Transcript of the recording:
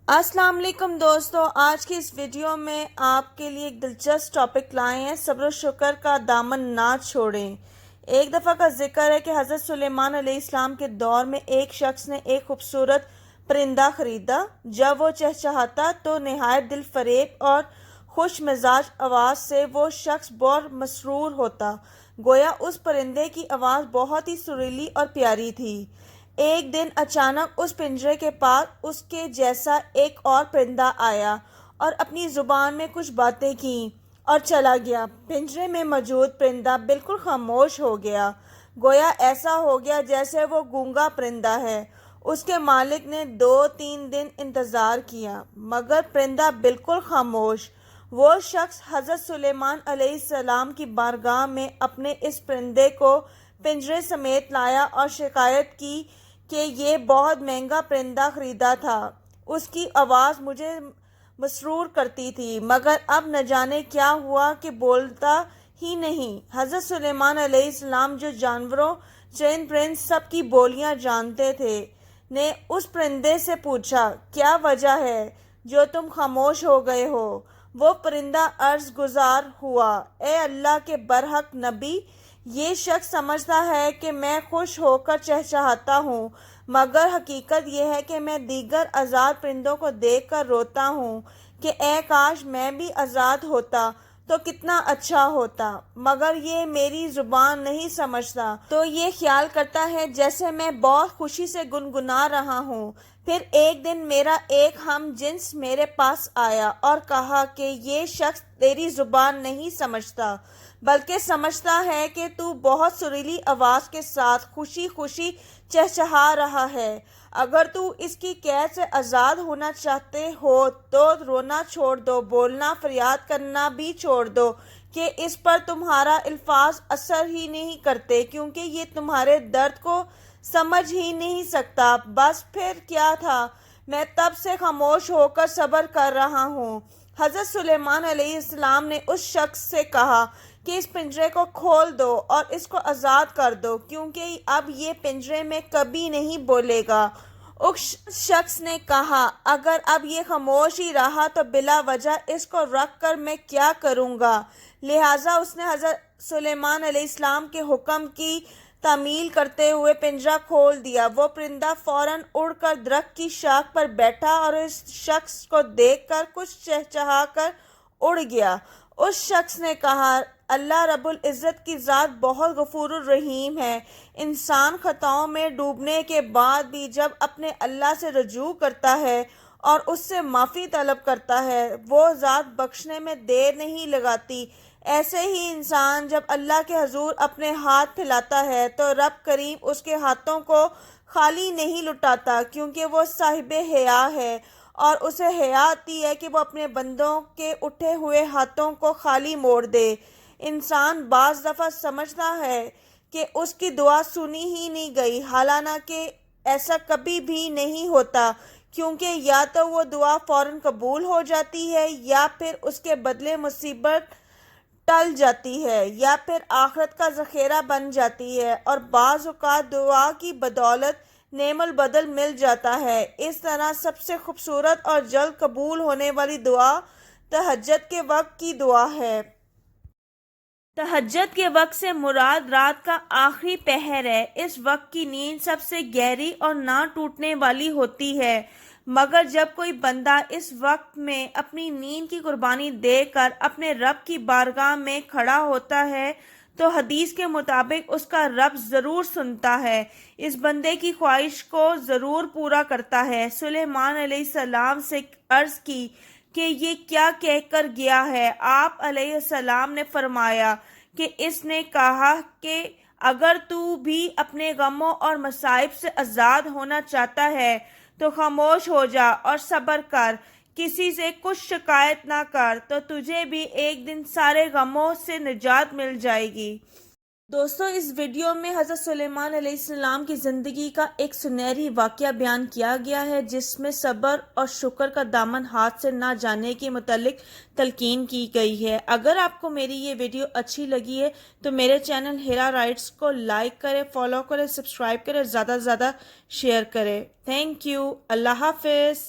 السلام علیکم دوستو، آج کی اس ویڈیو میں آپ کے لیے ایک دلچسپ ٹاپک لائے ہیں۔ صبر و شکر کا دامن نہ چھوڑیں۔ ایک دفعہ کا ذکر ہے کہ حضرت سلیمان علیہ السلام کے دور میں ایک شخص نے ایک خوبصورت پرندہ خریدا۔ جب وہ چہچہاتا تو نہایت دل فریب اور خوش مزاج آواز سے وہ شخص بہت مسرور ہوتا، گویا اس پرندے کی آواز بہت ہی سریلی اور پیاری تھی۔ ایک دن اچانک اس پنجرے کے پاس اس کے جیسا ایک اور پرندہ آیا اور اپنی زبان میں کچھ باتیں کیں اور چلا گیا۔ پنجرے میں موجود پرندہ بالکل خاموش ہو گیا، گویا ایسا ہو گیا جیسے وہ گونگا پرندہ ہے۔ اس کے مالک نے 2-3 دن انتظار کیا مگر پرندہ بالکل خاموش۔ وہ شخص حضرت سلیمان علیہ السلام کی بارگاہ میں اپنے اس پرندے کو پنجرے سمیت لایا اور شکایت کی کہ یہ بہت مہنگا پرندہ خریدا تھا، اس کی آواز مجھے مسرور کرتی تھی مگر اب نہ جانے کیا ہوا کہ بولتا ہی نہیں۔ حضرت سلیمان علیہ السلام جو جانوروں، چرند پرند سب کی بولیاں جانتے تھے، نے اس پرندے سے پوچھا، کیا وجہ ہے جو تم خاموش ہو گئے ہو؟ وہ پرندہ عرض گزار ہوا، اے اللہ کے برحق نبی، یہ شخص سمجھتا ہے کہ میں خوش ہو کر چہچہاتا ہوں مگر حقیقت یہ ہے کہ میں دیگر آزاد پرندوں کو دیکھ کر روتا ہوں کہ اے کاش میں بھی آزاد ہوتا تو کتنا اچھا ہوتا، مگر یہ میری زبان نہیں سمجھتا تو یہ خیال کرتا ہے جیسے میں بہت خوشی سے گنگنا رہا ہوں۔ پھر ایک دن میرا ایک ہم جنس میرے پاس آیا اور کہا کہ یہ شخص تیری زبان نہیں سمجھتا بلکہ سمجھتا ہے کہ تو بہت سریلی آواز کے ساتھ خوشی خوشی چہچہا رہا ہے۔ اگر تو اس کی قید سے آزاد ہونا چاہتے ہو تو رونا چھوڑ دو، بولنا فریاد کرنا بھی چھوڑ دو کہ اس پر تمہارا الفاظ اثر ہی نہیں کرتے کیونکہ یہ تمہارے درد کو سمجھ ہی نہیں سکتا۔ بس پھر کیا تھا، میں تب سے خاموش ہو کر صبر کر رہا ہوں۔ حضرت سلیمان علیہ السلام نے اس شخص سے کہا کہ اس پنجرے کو کھول دو اور اس کو آزاد کر دو کیونکہ اب یہ پنجرے میں کبھی نہیں بولے گا۔ اس شخص نے کہا، اگر اب یہ خاموش ہی رہا تو بلا وجہ اس کو رکھ کر میں کیا کروں گا؟ لہٰذا اس نے حضرت سلیمان علیہ السلام کے حکم کی تعمیل کرتے ہوئے پنجرہ کھول دیا۔ وہ پرندہ فوراً اڑ کر درخت کی شاخ پر بیٹھا اور اس شخص کو دیکھ کر کچھ چہچہا کر اڑ گیا۔ اس شخص نے کہا، اللہ رب العزت کی ذات بہت غفور الرحیم ہے۔ انسان خطاؤں میں ڈوبنے کے بعد بھی جب اپنے اللہ سے رجوع کرتا ہے اور اس سے معافی طلب کرتا ہے، وہ ذات بخشنے میں دیر نہیں لگاتی۔ ایسے ہی انسان جب اللہ کے حضور اپنے ہاتھ پھیلاتا ہے تو رب کریم اس کے ہاتھوں کو خالی نہیں لوٹاتا کیونکہ وہ صاحب حیا ہے اور اسے حیا آتی ہے کہ وہ اپنے بندوں کے اٹھے ہوئے ہاتھوں کو خالی موڑ دے۔ انسان بعض دفعہ سمجھتا ہے کہ اس کی دعا سنی ہی نہیں گئی، حالانکہ ایسا کبھی بھی نہیں ہوتا کیونکہ یا تو وہ دعا فوراً قبول ہو جاتی ہے یا پھر اس کے بدلے مصیبت ٹل جاتی ہے یا پھر آخرت کا ذخیرہ بن جاتی ہے اور بعض اوقات دعا کی بدولت نعم البدل مل جاتا ہے۔ اس طرح سب سے خوبصورت اور جلد قبول ہونے والی دعا تہجد کے وقت کی دعا ہے۔ تہجد کے وقت سے مراد رات کا آخری پہر ہے۔ اس وقت کی نیند سب سے گہری اور نہ ٹوٹنے والی ہوتی ہے، مگر جب کوئی بندہ اس وقت میں اپنی نیند کی قربانی دے کر اپنے رب کی بارگاہ میں کھڑا ہوتا ہے تو حدیث کے مطابق اس کا رب ضرور سنتا ہے، اس بندے کی خواہش کو ضرور پورا کرتا ہے۔ سلیمان علیہ السلام سے عرض کی کہ یہ کیا کہہ کر گیا ہے؟ آپ علیہ السلام نے فرمایا کہ اس نے کہا کہ اگر تو بھی اپنے غموں اور مصائب سے آزاد ہونا چاہتا ہے تو خاموش ہو جا اور صبر کر، کسی سے کچھ شکایت نہ کر تو تجھے بھی ایک دن سارے غموں سے نجات مل جائے گی۔ دوستو، اس ویڈیو میں حضرت سلیمان علیہ السلام کی زندگی کا ایک سنہری واقعہ بیان کیا گیا ہے جس میں صبر اور شکر کا دامن ہاتھ سے نہ جانے کے متعلق تلقین کی گئی ہے۔ اگر آپ کو میری یہ ویڈیو اچھی لگی ہے تو میرے چینل ہیرا رائٹس کو لائک کریں، فالو کریں، سبسکرائب کریں، زیادہ سے زیادہ شیئر کریں۔ Thank you. اللہ حافظ۔